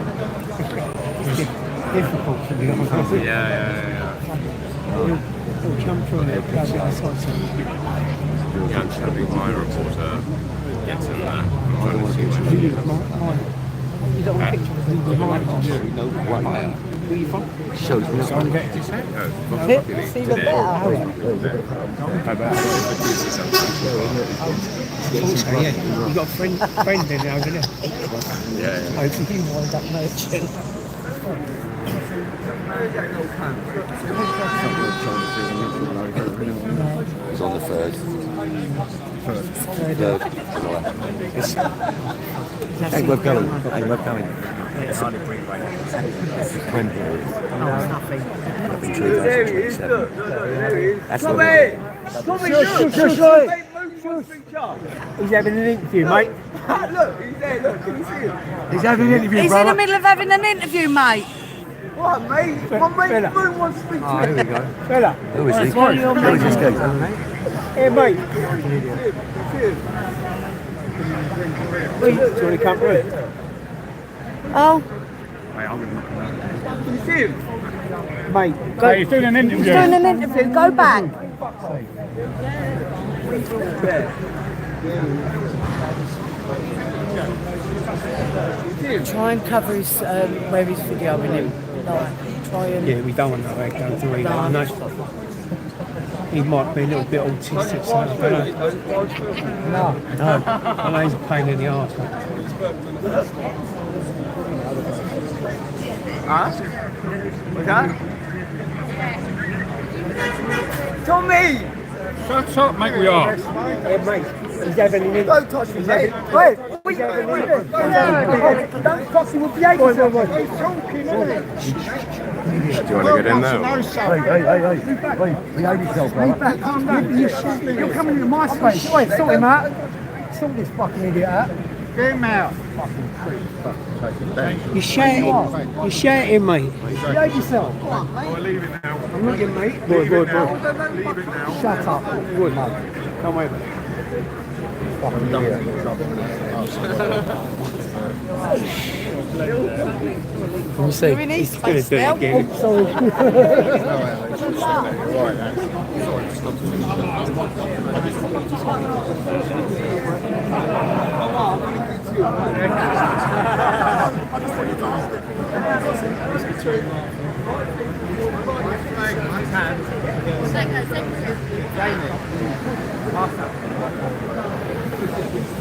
It's difficult to be honest. Yeah. He'll jump through and he'll go to the side. Yanks having my reporter gets in there. You don't want a picture of him behind us. No, what? Where you from? Shows me. See the better. Also, yeah, you got a friend in there, haven't you? Yeah. Hopefully you wind up merchant. It's on the third. Hey, we're going. It's Nothing. That's what it is. He's having an interview, mate. Look, he's there, look, can you see him? He's having an interview, He's brother. in the middle of having an interview, mate. What, mate? My mate Moon wants to speak to me. Here we go. Fella. Who is he? Who is this guy? Hey, mate. Do you want to come through? Oh, Mate, I'm going to knock him out. Can you see him? Mate, Hey, he's doing an interview. he's doing an interview. Go back. Try and cover his where he's videoing him. Like, try and. yeah, we don't want that going to either. No. He might be a little bit autistic, so I don't know. No, I know he's a pain in the arse. Huh? What's that? Tommy! Shut up, mate, we are. Hey, mate, he's having an interview. Don't touch me, mate. Wait, don't touch me with the eggs. He's talking, isn't he? Do you want to get in there? Hey, behave yourself, brother. You're coming into my space. Wait, sort him out. Sort this fucking idiot out. Get him out. You're shouting. You're shouting, mate. Behave yourself. I'll leave it now. I'm not getting mate. Boy. Leave it now. Shut up. Good. Come over. Let me see. He's going to do it again.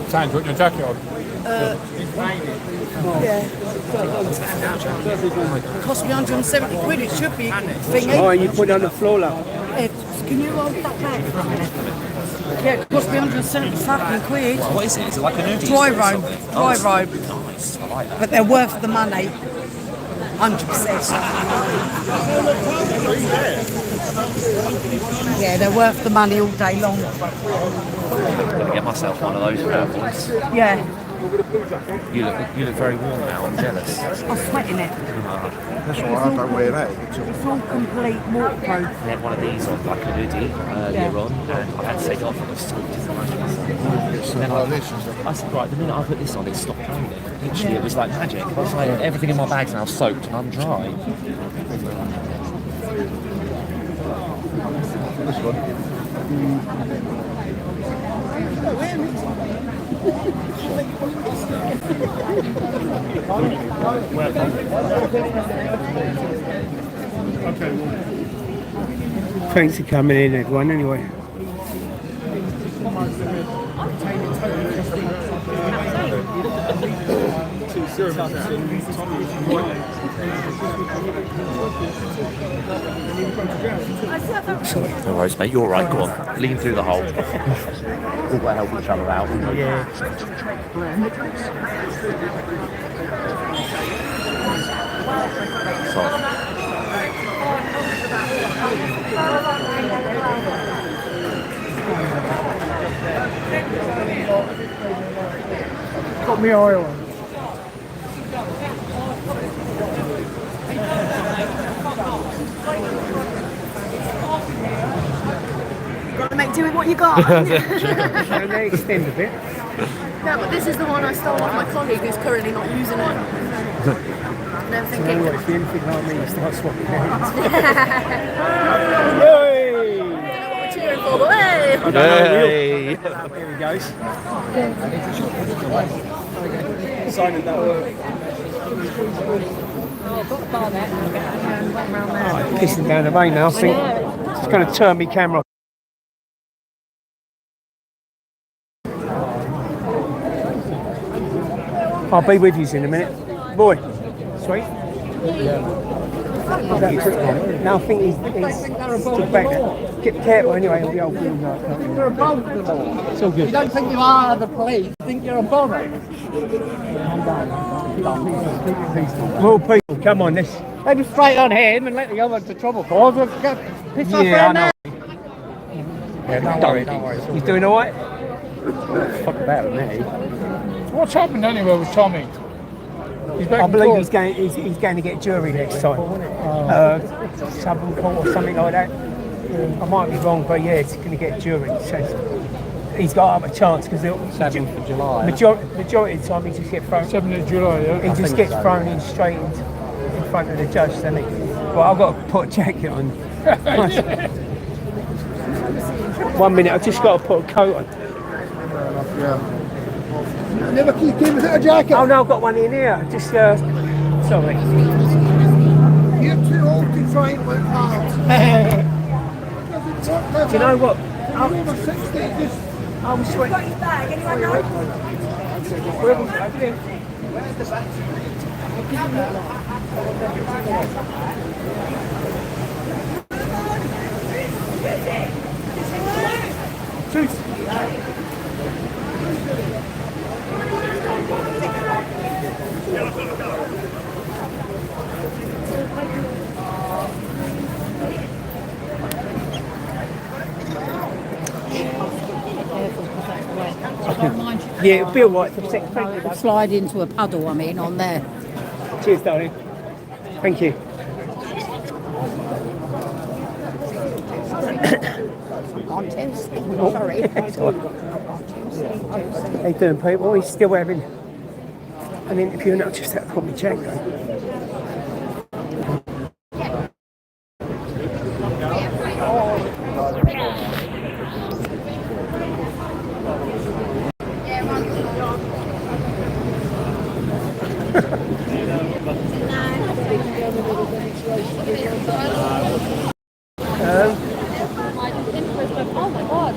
Sam, put your jacket on. Cost me 170 quid, it should be thingy. Oh, you put it on the floor, love. Can you hold that back for a minute? Yeah, it cost me 170 fucking quid. What is it? Is it like a nudie? Dry robe. Dry robe. Nice. I like that. But they're worth the money. 100%. Yeah, they're worth the money all day long. I'm going to get myself one of those bad boys. Yeah. You look very warm now. I'm jealous. I'm sweating it. That's why I don't wear that. It's all complete waterproof. I had one of these on like a hoodie earlier on, and I had to take it off. It was so disappointing. And then I said, right, the minute I put this on, it stopped raining. Literally, it was like magic. I was like, everything in my bag's now soaked and I'm dry. This one. Thanks for coming in, everyone, anyway. No worries, mate. You're right. Go on. Lean through the hole. We've got to help each other out. Yeah. Sorry. Got me oil on. Got to make do with what you got. So they extend a bit. No, but this is the one I stole off my colleague who's currently not using it. Never So thinking. if you're anything like me, you start swapping hands. We're cheering for, but hey! Hey! Here he goes. Simon, that work. Oh, pissing down the rain now, I think. It's going to turn my camera off. I'll be with you in a minute. Boy, sweet? No, I think he's stood back there. Get careful anyway, the old thing. You're above the law. It's all good. You don't think you are the police, you think you're above it. Well, people, come on, this. They be straight on him and let the other to trouble cause. We'll get pissed off Yeah, I there know. now. Yeah, don't worry, don't worry. He's doing all right? Fuck about it, me. What's happened anyway with Tommy? He's back I in believe court. he's going to get jury next time. Southern Court or something like that. I might be wrong, but yeah, it's going to get jury. So he's got a chance because 7th of July. Majority of the time he just gets thrown. 7th of July, yeah. He just gets thrown in straight in front of the judge, doesn't he? Well, I've got to put a jacket on. 1 minute, I've just got to put a coat on. Never keep giving it a jacket. Oh no, I've got one in here. Just sorry. You're too old to try and work hard. Do you know what? I'm over 60. Just I'm sweating. Got his bag, anyone know? Where's the bag? Yeah, it'll be all right for a sec. Thank you, love. Slide into a puddle, I mean, on there. Cheers, darling. Thank you. On Tuesday. Oh, Sorry. that's all right. How you doing, people? He's still having an interview, and I'll just have to put my check on. Oh my god.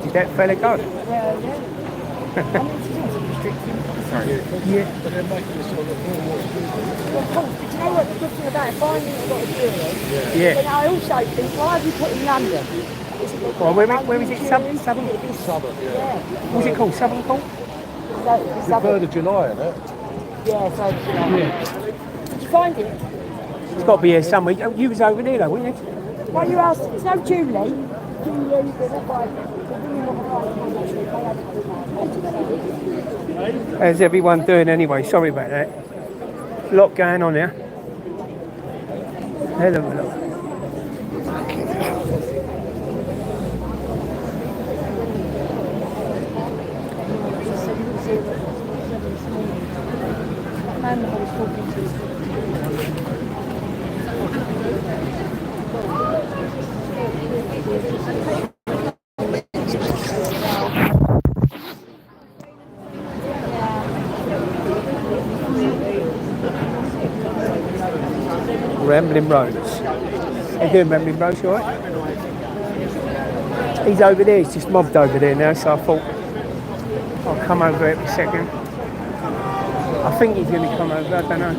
Did that fella go? Sorry. Yeah. But they're making this sort of more and more But you know what the good thing about it? Finding you've got a jury. Yeah. But I also think, why have you put in London? Well, where is it? Southern? Southern, yeah. What's it called? Southern Court? The 3rd of July, isn't it? Yeah, 3rd of July. Yeah. Did you find it? It's got to be here somewhere. Oh, you was over there though, weren't you? Well, you asked, it's no Julie. How's everyone doing anyway? Sorry about that. A lot going on here. Hello. Rambling Roads. How you doing, Rambling Roads, you alright? He's over there, he's just mobbed over there now, so I thought I'll come over every second. I think he's going to come over, I don't know.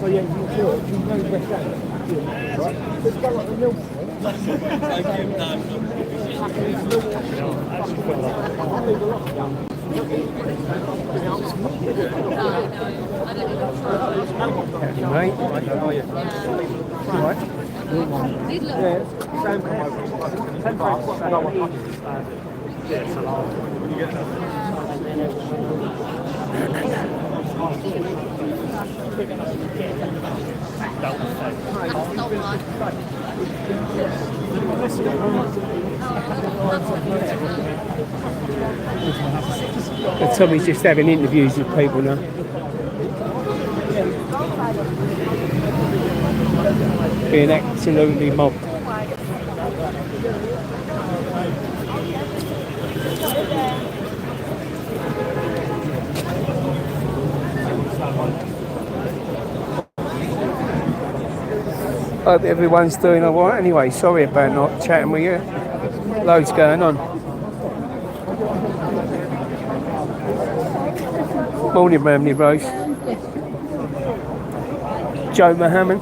So yeah, you sure? You know West End? Right. Let's go up the milk. Mate, how are you? Alright. Yeah. Tommy's just having interviews with people now. Being absolutely mobbed. Hope everyone's doing alright. Anyway, sorry about not chatting with you. Loads going on. Morning, Ramley Rose. Joe Mohammed.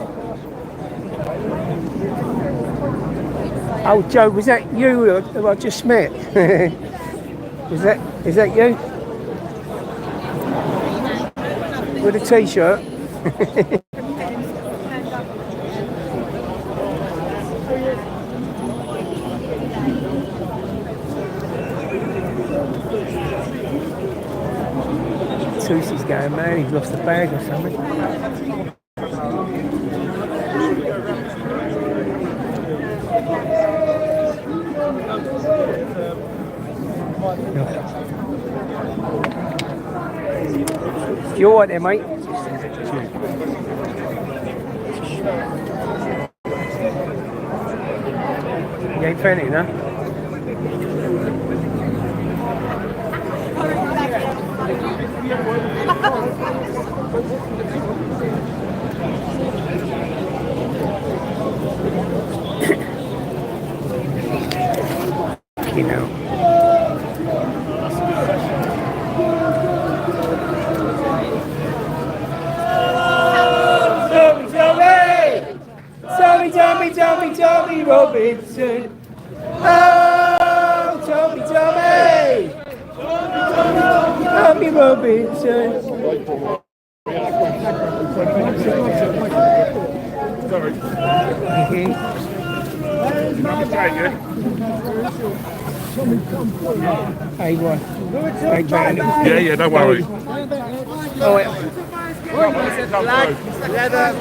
Oh, Joe, was that you who I just met? is that you? With a t-shirt? Susie's going mad, he's lost a bag or something. You alright there, mate? You ain't fanning, huh? You know. Tommy Robinson. Oh, Tommy Robinson. Sorry. Hey, what? Hey, Brandon. Yeah, don't worry. Oh, wait. Black, leather.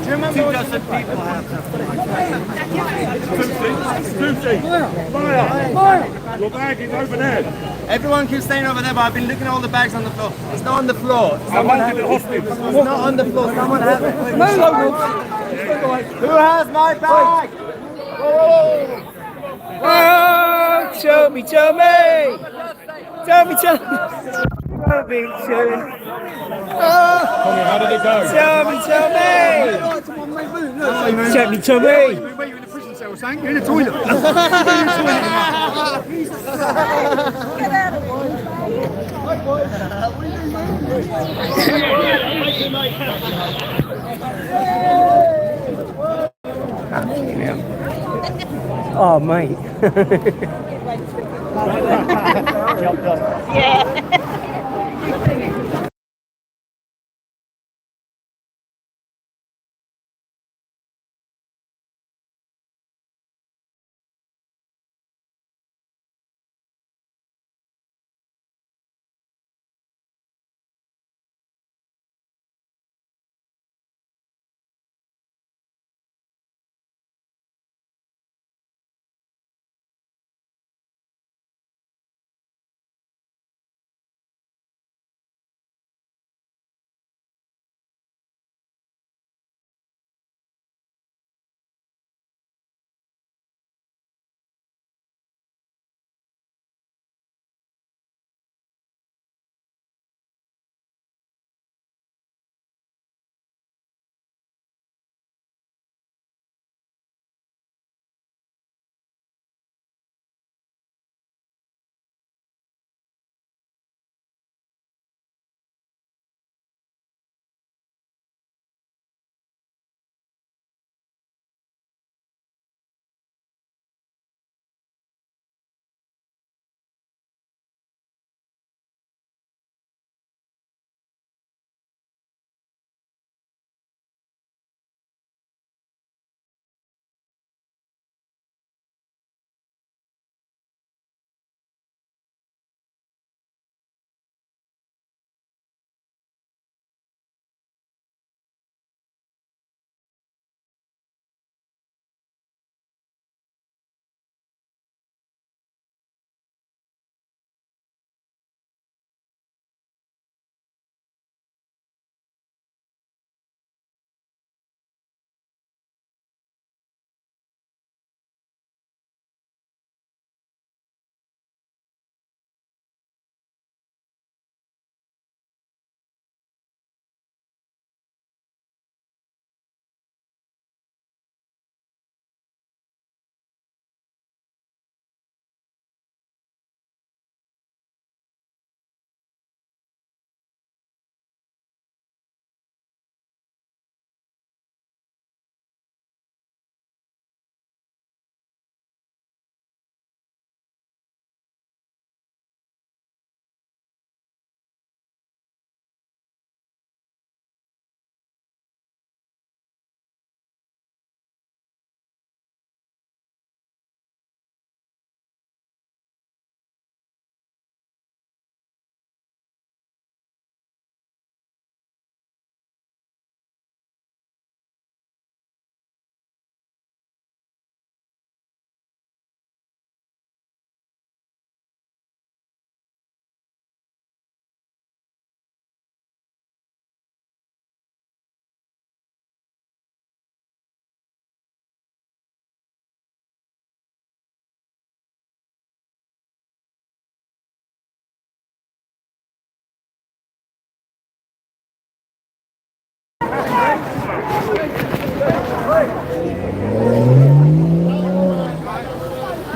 Two dozen people have Susie. Your bag is over there. Everyone keeps staying over there, but I've been looking at all the bags on the floor. It's not on the floor. I'm holding it hostage. It's not on the floor. Someone has it. Who has my bag? Oh, Tommy Robinson. Oh, How did it go? Tommy. You're in a prison cell, saying you're in the toilet. Oh, mate. Yeah.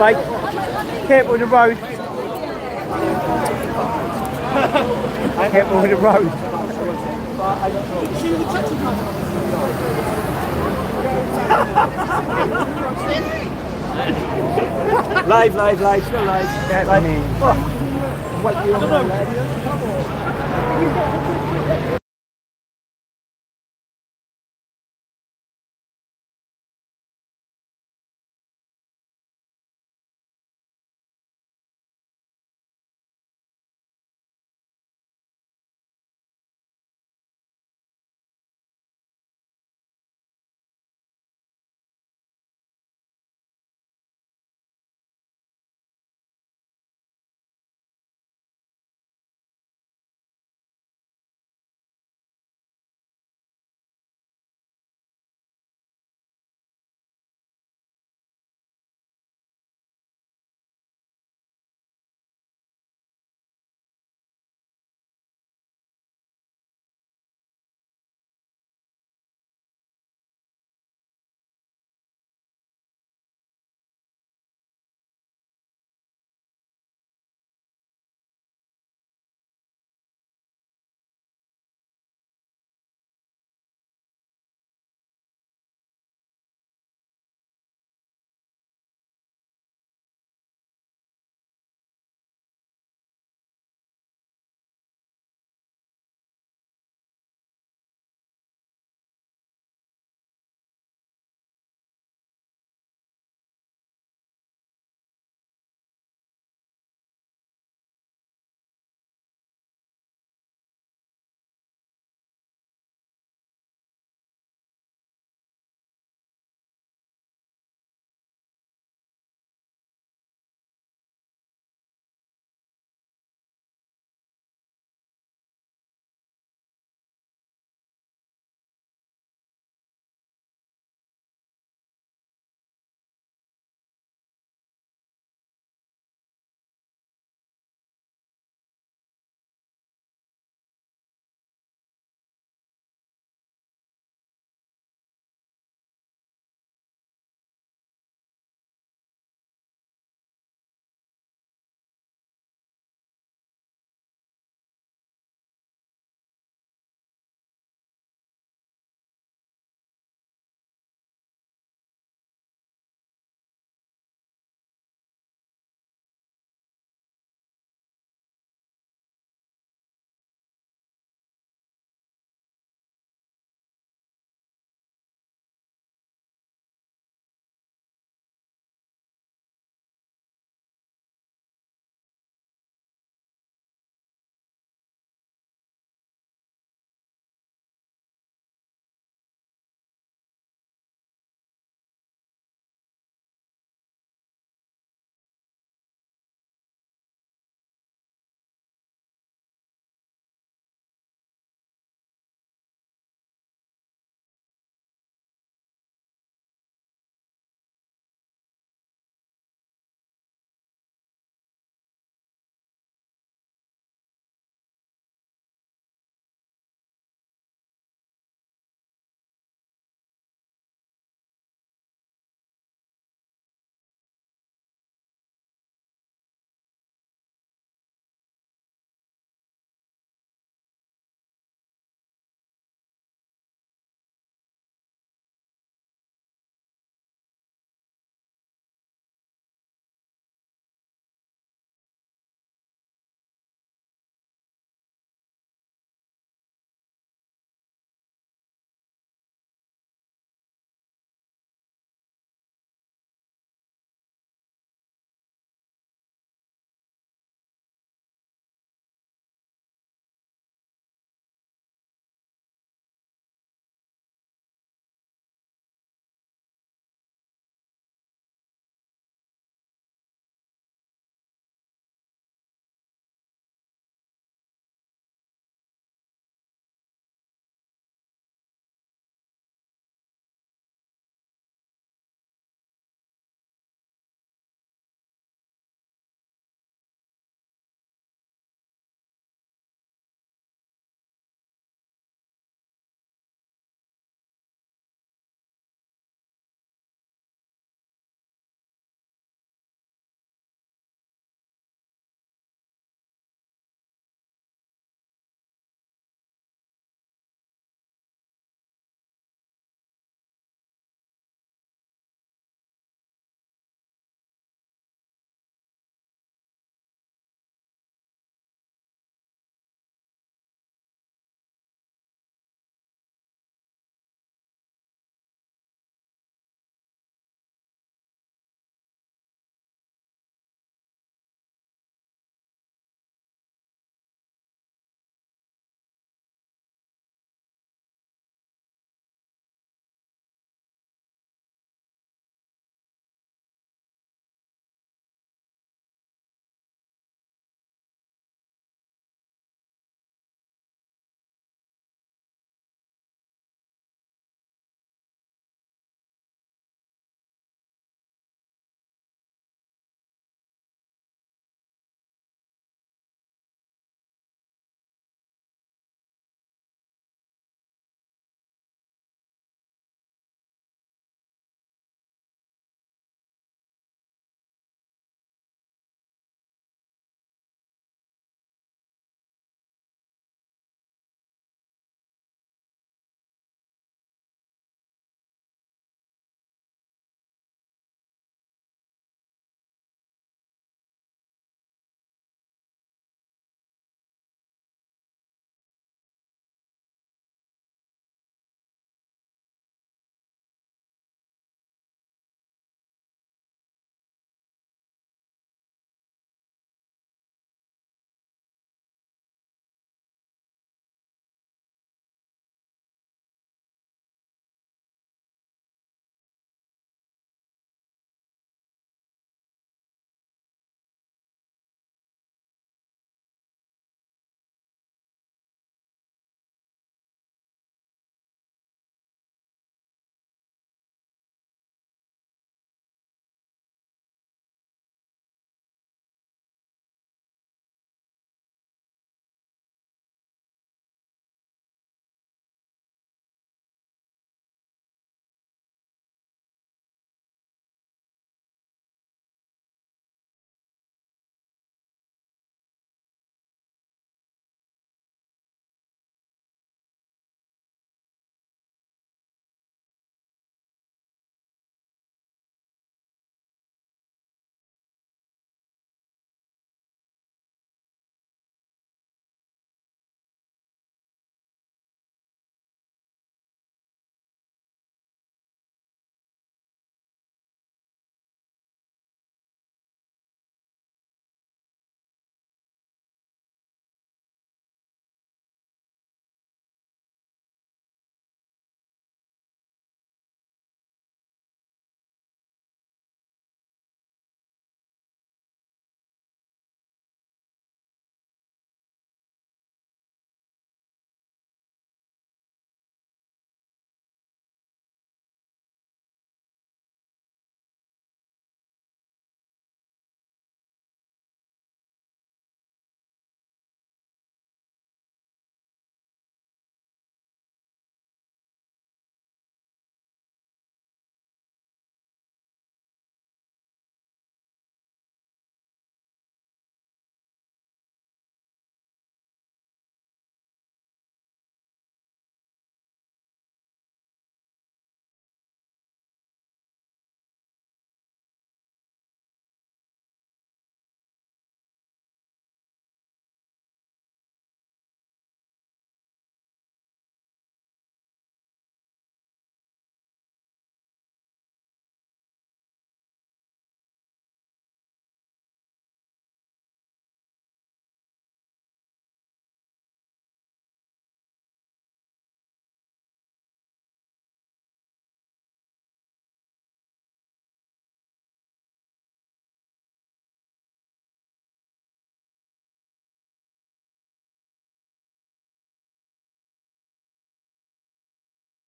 mate. Careful with the road. Careful with the road. Live, still live. Yeah, live. I mean, What you